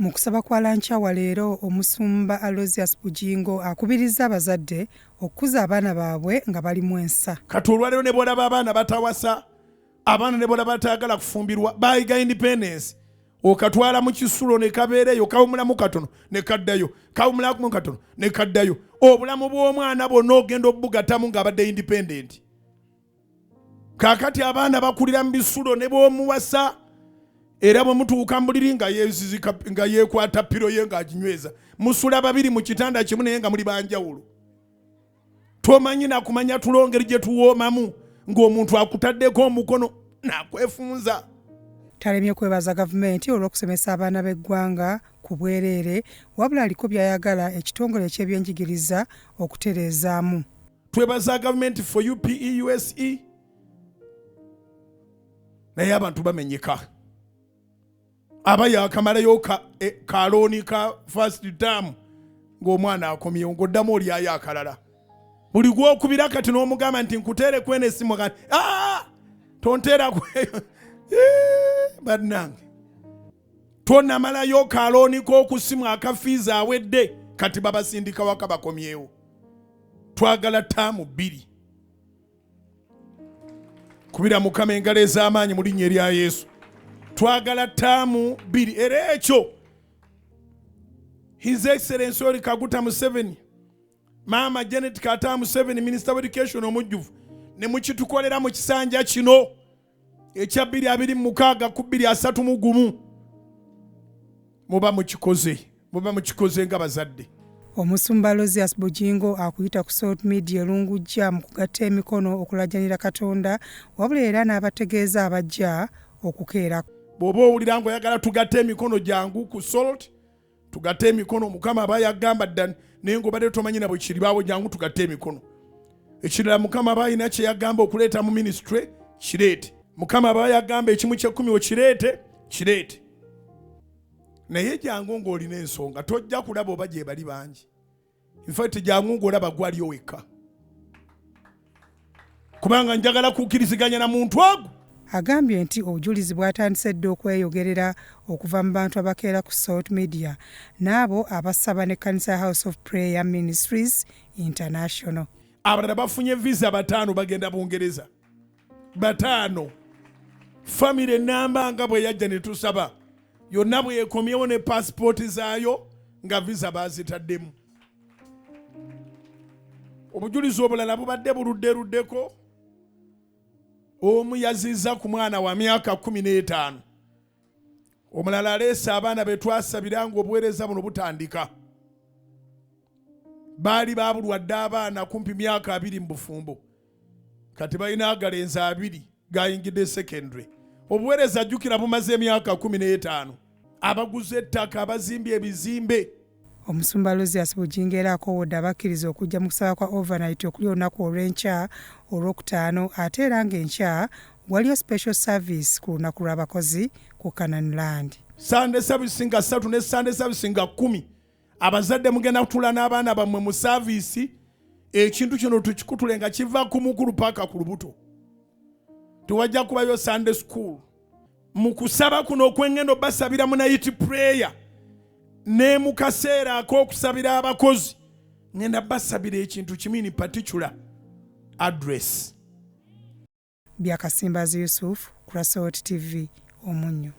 Mu kusaba kwa lancha wa leero omusumba Aloysius Bujingo akubiriza abazadde okukuza abaana baabwe nga bali mu ensa. Kati olwaleero ne bw'olaba abaana batawasa, abaana ne bw'olaba batayagala kufumbirwa, baayiga independence, okatwala mu kisulo ne kabeereyo, kawumulamu katono ne kaddayo, kawumulamu katono ne kaddayo. Obulamu bw'omwana bwonna ogenda obugatamu ng'abadde independent. Kaakati abaana bakulira mu bisulo ne bw'omuwasa, era bwe mutuuka mu buliri nga yeekwata piro ye ng'aginyweza. Musula babiri mu kitanda kimu naye nga muli banjawulo. Tomanyi nakumanya tulongeri gye tuwoomamu ng'omuntu akutaddeko omukono n'akwefunza. Talemye kwebaza gavumenti olw'okusomesa abaana b'eggwanga ku bwereere, wabula aliko by'ayagala ekitongole ky'ebyenjigiriza okutereezaamu. Twebaza gavumenti for UPEUSE, naye abantu bamenyeka. Aba yakamalayo kalooni ka first term ng'omwana akomyewo ng'oddamu olyayo akalala. Buli gw'okubira kati n'omugamba nti nkuteere kwene essimu kati tonteera kweyo bannange. Tonnamalayo kalooni k'okusimu akafiiza awedde kati babasindika waka bakomyewo. Twagala ttaamu 2. Kubira Mukama engalo ez'amaanyi mu linnya erya Yesu. Twagala ttaamu 2 era ekyo His Excellency Yoweri Kaguta Museveni, Maama Janet Kaguta Museveni, Minister of Education omujjuvu, ne mukitukolera mu kisanja kino ekya 2026 ku 2031 muba mukikoze nga bazadde. Omusumba Aloysius Bujingo akuyita ku Salt Media elungujja mu kugatta emikono okulajjanira Katonda, wabula era n'abategeeza abajja okukeera. Bw'oba owulira ng'oyagala tugatte emikono jangu ku Salt, tugatte emikono. Mukama aba yagamba dda naye ng'obadde tomanyi na bwe kiribaawo, jangu tugatte emikono. Ekirala Mukama aba alina kye yagamba okuleeta mu ministry, kireete. Mukama aba yagamba ekimu ky'ekkumi okireete, kireete. Naye jangu ng'olina ensonga, tojja kulaba oba gye bali bangi. In fact jangu ng'olaba gwali wekka. Kubanga njagala kukkiriziganya na muntu ogwo. Agambye nti obujulizi bwatandise dda okweyogerera okuva mu bantu abakeera ku Salt Media n'abo abasaba n'ekkanisa House of Prayer Ministries International. Abalala bafunye visa 5 bagenda Bungereza. 5. Family namba nga bwe yajja ne tusaba. Yonna bwe yekomyewo ne passport zaayo nga visa bazitaddemu. Obujulizi obulala bubadde buludderuddeko. Omu yazizza ku mwana wa myaka 15. Omulala aleese abaana be twasabira ng'obuweereza buno butandika. Baali babulwadde abaana kumpi myaka 2 mu bufumbo. Kati balina agalenzi 2 gayingidde secondary. Obuweereza ajjukira bumaze emyaka 15. Abaguze ettaka, abazimbye ebizimbe. Omusumba Aloysius Bujingo era akowodde abakkiriza okujja mu kusaba kwa overnight okuli olunaku olw'enkya olwokutaano, ate era ng'enkya waliyo special service ku lunaku lw'abakozi ku Canaan Land. Sunday service nga 3 ne Sunday service nga 10. Abazadde mugenda kutula n'abaana bammwe mu service, ekintu kino tukikutule nga kiva ku mukulu paka ku lubuto. Tuwajja kubayo Sunday school. Mu kusaba kuno okwengendo basabira mu night prayer. Ne mu kaseera ak'okusabira abakozi ngenda basabira ekintu kimini particular address. Byakasimbazi Yusuf ku Salt TV Omunyo.